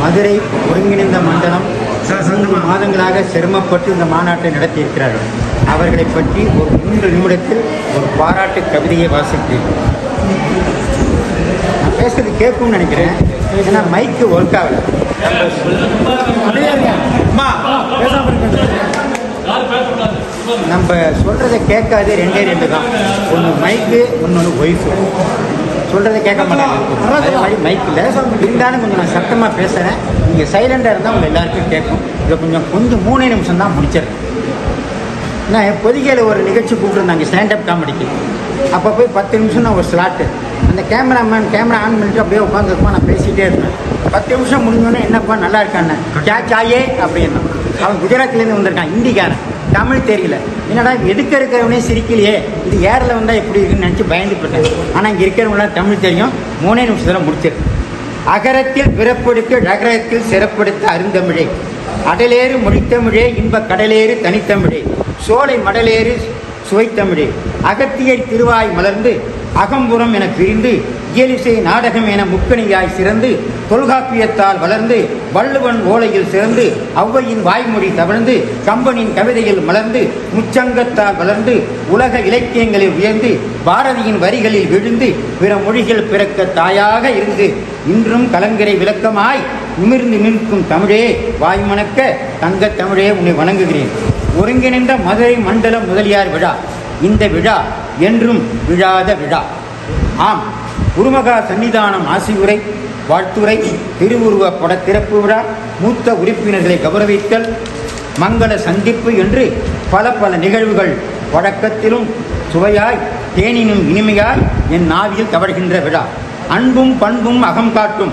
மதுரை ஒருங்கிணைந்த மண்டலம் 3 மாதங்களாக சிரமப்பட்டு இந்த மாநாட்டை நடத்தியிருக்கிறார்கள். அவர்களை பற்றி ஒரு 3 நிமிடத்தில் ஒரு பாராட்டு கவிதையை வாசிக்கிறேன். நான் பேசுறது கேட்கும்னு நினைக்கிறேன், ஏன்னா மைக்கு ஒர்க் ஆகலை. நம்ம சொல்கிறத கேட்காது 2 தான். ஒன்று மைக்கு, இன்னொன்று ஒய்ஃபு. சொல்கிறத கேட்க மாட்டாங்க மைக்கில். இருந்தாலும் கொஞ்சம் நான் சத்தமாக பேசுகிறேன். நீங்கள் சைலண்டாக இருந்தால் உங்கள் எல்லாருக்கும் கேட்கும். இதை கொஞ்சம் 3 நிமிஷம் தான் முடிச்சிருக்கேன். நான் பொதிகையில் ஒரு நிகழ்ச்சி கூப்பிட்டுருந்தாங்க, ஸ்டாண்டப் காமெடிக்கு. அப்போ போய் 10 நிமிஷம் நான் ஒரு ஸ்லாட்டு. அந்த கேமராமேன் கேமரா ஆன் பண்ணிட்டு அப்படியே உட்காந்துருப்பா. நான் பேசிகிட்டே இருப்பேன். 10 நிமிஷம் முடிஞ்சோன்னே என்னப்பா நல்லா இருக்கான்னு சாயே அப்படின்னா. அவன் குஜராத்லேருந்து வந்திருக்கான், ஹிந்திக்காரன், தமிழ் தெரியல. என்னடா எடுக்க இருக்கிறவனே சிரிக்கலையே, இது ஏரில் வந்தால் எப்படி இருக்குன்னு நினச்சி பயந்து போட்டேன். ஆனால் இங்கே இருக்கிறவங்களாம் தமிழ் தெரியும். 3 நிமிஷத்தில் முடிச்சிருக்கு. அகரத்தில் பிறப்படுத்த நகரத்தில் சிறப்படுத்த அருந்தமிழே, அடலேறு மொழித்தமிழே, இன்ப கடலேறு தனித்தமிழே, சோலை மடலேறு சுவைத்தமிழே, அகத்தியர் திருவாய் மலர்ந்து அகம்புறம் என பிரிந்து இயலிசை நாடகம் என முக்கணியாய் சிறந்து தொல்காப்பியத்தால் வளர்ந்து வள்ளுவன் ஓலையில் சிறந்து ஔவையின் வாய்மொழி தவழ்ந்து கம்பனின் கவிதையில் மலர்ந்து முச்சங்கத்தால் வளர்ந்து உலக இலக்கியங்களில் உயர்ந்து பாரதியின் வரிகளில் விழுந்து பிற மொழிகள் பிறக்க தாயாக இருந்து இன்றும் கலங்கரை விளக்கமாய் நிமிர்ந்து நிற்கும் தமிழே, வாய்மணக்க தங்கத் தமிழே, உன்னை வணங்குகிறேன். ஒருங்கிணைந்த மதுரை மண்டல முதலியார் விழா. இந்த விழா என்றும் விழாத விழா. ஆம், குருமகா சன்னிதானம் ஆசியுரை, வாழ்த்துரை, திருவுருவ பட திறப்பு விழா, மூத்த உறுப்பினர்களை கௌரவித்தல், மங்கள சந்திப்பு என்று பல நிகழ்வுகள் வழக்கத்திலும் சுவையாய் தேனினும் இனிமையாய் என் நாவியில் தவழ்கின்ற விழா. அன்பும் பண்பும் அகம் காட்டும்,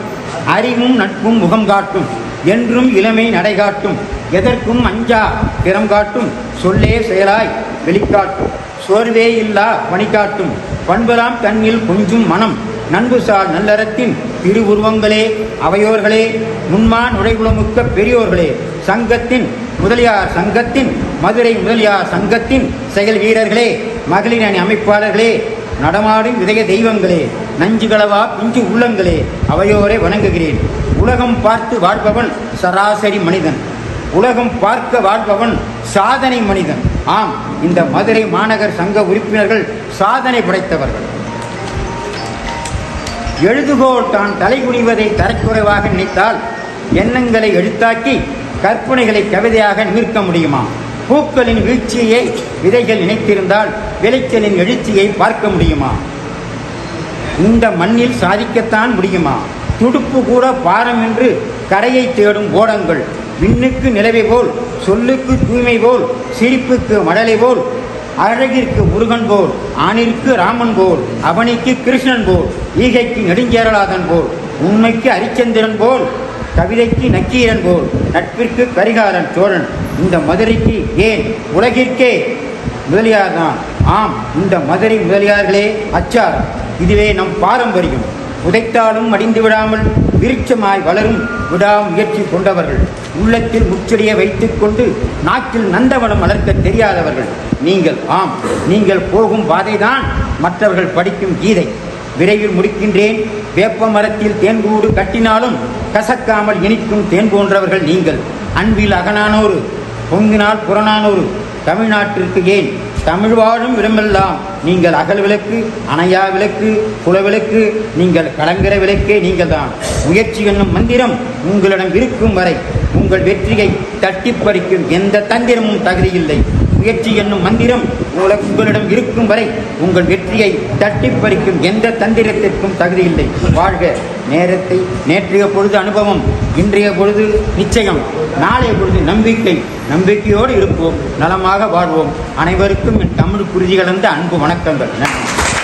அறிவும் நட்பும் முகம் காட்டும், என்றும் இளமை நடைகாட்டும், எதற்கும் அஞ்சா திறம் காட்டும், சொல்லே செயலாய் வெளிக்காட்டும், சோர்வே இல்லா பணிகாட்டும், பண்பலாம் தன்னில் கொஞ்சும் மனம், நண்புசால் நல்லறத்தின் திருவுருவங்களே, அவையோர்களே, முன்மா நுழைவுளமுக்க பெரியோர்களே, சங்கத்தின் முதலியார் சங்கத்தின் மதுரை முதலியார் சங்கத்தின் செயல் வீரர்களே, மகளிர் அணி அமைப்பாளர்களே, நடமாடும் இதய தெய்வங்களே, நஞ்சுகளவா பிஞ்சு உள்ளங்களே, அவையோரை வணங்குகிறேன். உலகம் பார்த்து வாழ்பவன் சராசரி மனிதன், உலகம் பார்க்க வாழ்பவன் சாதனை மனிதன். ஆம், இந்த மதுரை மாநகர் சங்க உறுப்பினர்கள் சாதனை படைத்தவர்கள். எழுதுகோள் தான் தலைகுனிவதை தரக்குறைவாக நினைத்தால் எண்ணங்களை எழுத்தாக்கி கற்பனைகளை கவிதையாக நிற்க முடியுமா? பூக்களின் வீழ்ச்சியை விதைகள் நினைத்திருந்தால் விளைச்சலின் எழுச்சியை பார்க்க முடியுமா? இந்த மண்ணில் சாதிக்கத்தான் முடியுமா? துடுப்பு கூட பாரம் என்று கரையை தேடும் ஓடங்கள், விண்ணுக்கு நிலவை போல், சொல்லுக்கு தூய்மை போல், சிரிப்புக்கு மடலை போல், அழகிற்கு முருகன் போல், ஆணிற்கு ராமன் போல், அவனிக்கு கிருஷ்ணன் போல், ஈகைக்கு நெடுஞ்சேரலாதன் போல், உண்மைக்கு அரிச்சந்திரன் போல், கவிதைக்கு நக்கீரன் போல், நட்பிற்கு கரிகாலன் சோழன். இந்த மதுரைக்கு ஏன் உலகிற்கே முதலியார் தான். ஆம், இந்த மதுரை முதலியார்களே அச்சார். இதுவே நம் பாரம்பரியம். உதைத்தாலும் அடிந்து விடாமல் விருட்சமாய் வளரும் விடாமுயற்சி கொண்டவர்கள், உள்ளத்தில் முச்செடியை வைத்துக் கொண்டு நாக்கில் நந்தவனம் வளர்க்க தெரியாதவர்கள் நீங்கள். ஆம், நீங்கள் போகும் பாதைதான் மற்றவர்கள் படிக்கும் கீதை. விரைவில் முடிக்கின்றேன். வேப்ப மரத்தில் தேன்கூடு கட்டினாலும் கசக்காமல் இனிக்கும் தேன் போன்றவர்கள் நீங்கள். அன்பில் அகனானோரு, பொங்கினால் புறனானோரு, தமிழ்நாட்டிற்கு ஏன் தமிழ் வாழும் இடமெல்லாம் நீங்கள் அகல் விளக்கு, அணையா விளக்கு, குலவிளக்கு, நீங்கள் கலங்கர விளக்கே நீங்கள் தான். முயற்சி என்னும் மந்திரம் உங்களிடம் இருக்கும் வரை உங்கள் வெற்றியை தட்டி பறிக்கும் எந்த தந்திரமும் தகுதியில்லை. முயற்சி என்னும் மந்திரம் உங்களிடம் இருக்கும் வரை உங்கள் வெற்றியை தட்டி பறிக்கும் எந்த தந்திரத்திற்கும் தகுதியில்லை. வாழ்க. நேரத்தை நேற்றைய பொழுது அனுபவம், இன்றைய பொழுது நிச்சயம், நாளைய பொழுது நம்பிக்கை. நம்பிக்கையோடு இருப்போம், நலமாக வாழ்வோம். அனைவருக்கும் என் தமிழ் குருதி கலந்த அன்பு வணக்கங்கள். நன்றி.